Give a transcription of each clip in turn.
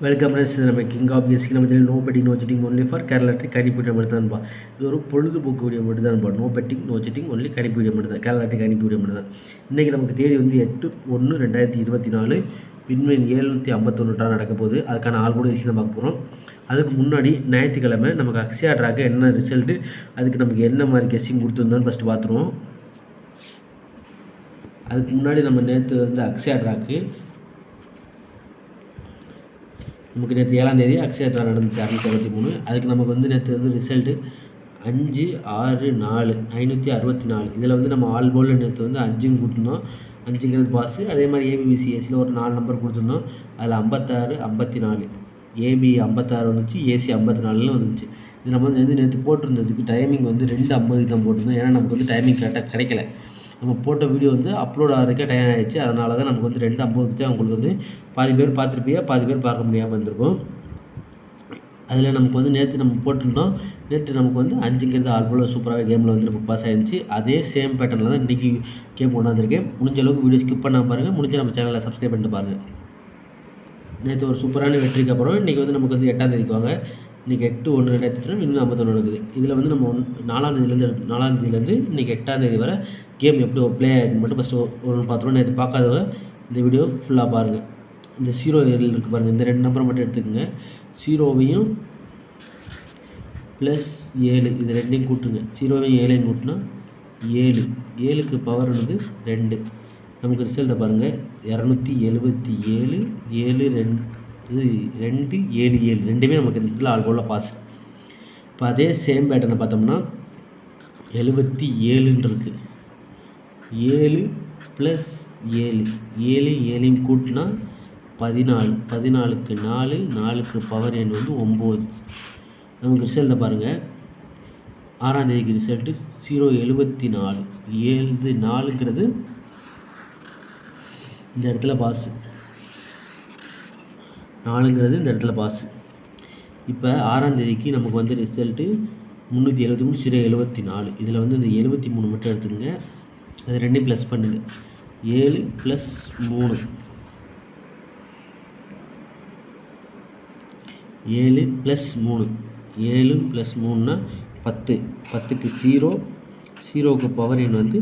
Welcome நம்ம king of SC நம்ம channel no betting no cheating only for Kerala trick கணிப்பு மட்டும் தான்ப்பா. இது ஒரு பொழுதுபோக்கு வீடியோ மட்டும் தான்ப்பா. No betting no cheating only கணிப்பு வீடியோ மட்டும் தான், கேரளா ட்ரிக் கணிப்பு வீடியோ மட்டும் தான். இன்றைக்கி நமக்கு தேதி வந்து 8/1/2024 விண்வெளி 751 நடக்க போகுது. அதுக்கான ஆள் கூட விஷயம் தான் பார்க்க போகிறோம். அதுக்கு முன்னாடி ஞாயிற்றுக்கிழமை நமக்கு அக்ஷயா ட்ராக்கு என்ன ரிசல்ட்டு, அதுக்கு நமக்கு என்ன மாதிரி கெஸ்ஸிங் கொடுத்துருந்தோன்னு ஃபஸ்ட்டு பார்த்துருவோம். அதுக்கு முன்னாடி நம்ம நேற்று வந்து அக்ஷயா ட்ராக்கு நமக்கு நேற்று 7ஆம் தேதி அக்ஷயா ட்ரா நடந்துச்சு 663. அதுக்கு நமக்கு வந்து நேற்று வந்து ரிசல்ட்டு 5/6/4 564. இதில் வந்து நம்ம ஆல் போலில் நேற்று வந்து 5 கொடுத்துருந்தோம். 5ங்கிறது பாஸு. அதே மாதிரி ஏபிபிசிஎஸ்சியில் ஒரு 4 நம்பர் கொடுத்துருந்தோம். அதில் 56 54 ஏபி 56 வந்துச்சு, ஏசி 54 வந்துச்சு. இது நம்ம வந்து நேற்று போட்டிருந்ததுக்கு டைமிங் வந்து 2:50 தான் போட்டிருந்தோம். ஏன்னா நமக்கு வந்து டைமிங் கரெக்டாக கிடைக்கல. நம்ம போட்ட வீடியோ வந்து அப்லோட் ஆகிறதுக்கே டைம் ஆகிடுச்சு. அதனால தான் நமக்கு வந்து 2:50 தான் உங்களுக்கு வந்து பாதி பேர் பார்த்துருப்பீங்க, பாதி பேர் பார்க்க முடியாமல் இருந்திருக்கும். அதில் நமக்கு வந்து நேற்று நம்ம போட்டிருந்தோம். நேற்று நமக்கு வந்து 5ங்கிறது ஆல்போல் சூப்பராக கேமில் வந்து நமக்கு பாஸ் ஆகிடுச்சு. அதே சேம் பேட்டர்னில் தான் இன்றைக்கி கேம் கொண்டாந்துருக்கேன். முடிஞ்ச அளவுக்கு வீடியோ ஸ்கிப் பண்ணாமல் பாருங்கள். முடிஞ்ச நம்ம சேனலில் சப்ஸ்கிரைப் பண்ணிட்டு பாருங்கள். நேற்று ஒரு சூப்பரான வெற்றிக்கு அப்புறம் இன்றைக்கி வந்து நமக்கு வந்து 8ஆம் தேதிக்கு வாங்க. இன்றைக்கி 8/1/2023 இன்னும் 51 நடக்குது. இதில் வந்து நம்ம 4ஆம் தேதியிலேருந்து இன்றைக்கி 8ஆம் தேதி வரை கேம் எப்படி ப்ளே ஆகிருக்குன்னு மட்டும் ஃபஸ்ட்டு ஒரு பார்த்துருவோம். நேற்று பார்க்காதவங்க இந்த வீடியோ ஃபுல்லாக பாருங்கள். இந்த 0 இருக்குது பாருங்கள், இந்த 2 நம்பரை மட்டும் எடுத்துக்கோங்க. 0வையும் +7 இது 2ஐயும் கூட்டுங்க. 0வையும் 7ஐயும் கூட்டினா 7. 7க்கு பவர் வந்து 2. நமக்கு ரிசல்ட்டை பாருங்கள், 277 7 2 7 ரெண்டுமே நமக்கு இந்த இடத்துல ஆல் போல் பாஸ். இப்போ அதே சேம் பேட்டர்னை பார்த்தோம்னா 77 இருக்குது. 7 + 7 7 கூட்டினா 14. 14க்கு 4 4க்கு பவர் எண் வந்து 9. நமக்கு ரிசல்ட்டை பாருங்கள், 6ஆம் தேதிக்கு ரிசல்ட்டு 074 7 4ங்கிறது இந்த இடத்துல பாஸு. 4ங்கிறது இந்த இடத்துல பாஸு. இப்போ 6ஆம் தேதிக்கு நமக்கு வந்து ரிசல்ட்டு 373 074. இதில் வந்து இந்த 73 மட்டும் எடுத்துக்கோங்க. அது 2 ப்ளஸ் பண்ணுங்கள். 7 + 3 7 + 3 7 + 3னா 10. 10க்கு 0 0க்கு பவர் எண் வந்து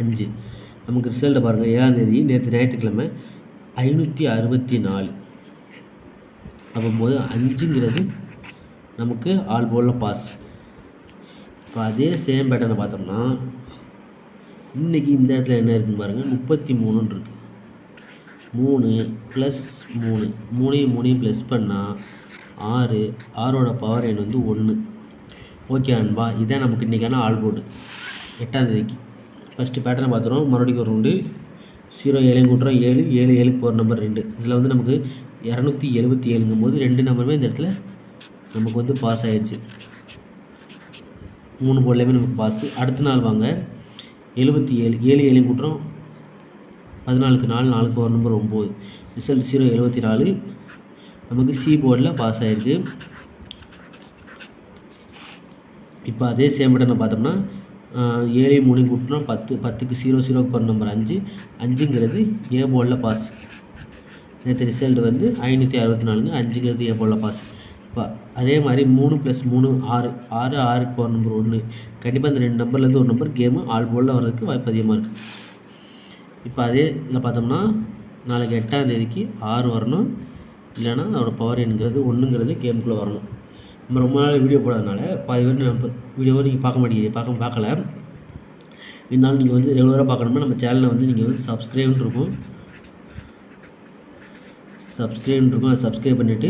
5. நமக்கு ரிசல்ட்டை பாருங்கள், 7ஆம் தேதி நேற்று ஞாயிற்றுக்கிழமை 564. அப்போது 5ங்கிறது நமக்கு ஆல் போலில் பாஸ். இப்போ அதே சேம் பேட்டர்னை பார்த்தோம்னா இன்றைக்கி இந்த இடத்துல என்ன இருக்குன்னு பாருங்கள், 33 இருக்குது. 3 + 3 3ஐயும் ப்ளஸ் பண்ணால் 6. 6ஓட பவர் எண் வந்து 1. ஓகே அன்பா, இதான் நமக்கு இன்றைக்கான ஆல் போர்டு 8ஆம் தேதிக்கு. ஃபஸ்ட்டு பேட்டர்னை பார்த்துருவோம். மறுபடியும் ஒரு ரவுண்டு 0 7 கூட்டுறோம் 7 7 7க்கு போகிற நம்பர் 2. இதில் வந்து நமக்கு 277ங்கும் போது 2 நம்பருமே இந்த இடத்துல நமக்கு வந்து பாஸ் ஆகிடுச்சு. 3 போர்ட்லேயுமே நமக்கு பாஸு. அடுத்த நாள் வாங்க, 77 7 7 கூட்டுறோம் 14க்கு 4 4க்கு போகிற நம்பர் 9. ரிசல்ட் 074 நமக்கு சி போர்டில் பாஸ் ஆகிருக்கு. இப்போ அதே சேம் பேட்டர்னை பார்த்தோம்னா 7 3 கூட்டினா 10. 10க்கு 0 0க்கு போகிற நம்பர் 5. 5ங்கிறது ஏ போர்டில் பாஸ். நேற்று ரிசல்ட் வந்து 564. 5ங்கிறது ஏ போர்டில் பாஸ். இப்போ அதே மாதிரி 3 + 3 6 6 6க்கு போகிற நம்பர் 1. கண்டிப்பாக இந்த 2 நம்பர்லேருந்து ஒரு நம்பர் கேமு ஆல் போர்டில் வர்றதுக்கு வாய்ப்பு அதிகமாக இருக்குது. இப்போ அதே இதில் பார்த்தோம்னா நாளைக்கு 8ஆம் தேதிக்கு 6 வரணும், இல்லைன்னா அதோட பவர் எண்ணுங்கிறது 1ங்கிறது கேமுக்குள்ளே வரணும். நம்ம ரொம்ப நாள் வீடியோ போடாதனால பாதி பேர் நம்ம வீடியோவை நீங்கள் பார்க்க மாட்டேங்கிறீங்க, பார்க்கல. இருந்தாலும் நீங்கள் வந்து ரெகுலராக பார்க்கணும்னா நம்ம சேனலில் வந்து நீங்கள் வந்து சப்ஸ்கிரைப்னு இருக்கும், அதை சப்ஸ்கிரைப் பண்ணிவிட்டு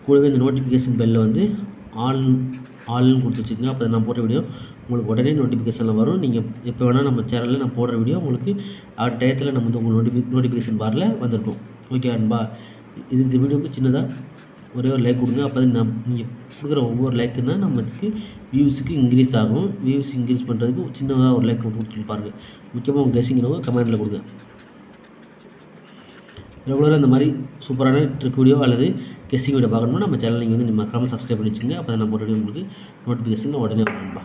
கூடவே இந்த நோட்டிஃபிகேஷன் பெல்லில் வந்து ஆல்னு கொடுத்து வச்சுக்கோங்க. அப்போ நான் போடுற வீடியோ உங்களுக்கு உடனே நோட்டிஃபிகேஷனில் வரும். நீங்கள் எப்போ வேணால் நம்ம சேனலில் நான் போடுற வீடியோ உங்களுக்கு டயத்தில் நம்ம வந்து உங்களுக்கு நோட்டிஃபிகேஷன் பாரில் வந்திருக்கும். ஓகே அன்பா, இந்த வீடியோவுக்கு சின்னதாக ஒரே ஒரு லைக் கொடுங்க. அப்போ தான் நீங்கள் கொடுக்குற ஒவ்வொரு லைக்கு தான் நம்மளுக்கு வியூஸுக்கு இன்க்ரீஸ் ஆகும். வியூஸ் இன்க்ரீஸ் பண்ணுறதுக்கு சின்னதாக ஒரு லைக் கொடுத்து பாருங்கள். முக்கியமாக உங்கள் கெஸ்ஸிங்கிறவங்க கமெண்ட்டில் கொடுங்க. ரெகுலராக இந்த மாதிரி சூப்பரான ட்ரிக் வீடியோ அல்லது கெஸ்ஸிங் வீடியோ பார்க்கணும்னா நம்ம சேனல் நீங்கள் வந்து மறக்காமல் சப்ஸ்கிரைப் பண்ணி வச்சுங்க. அப்போ தான் நம்ம வீடியோ உங்களுக்கு நோட்டிஃபிகேஷனில் உடனே வரும்பா.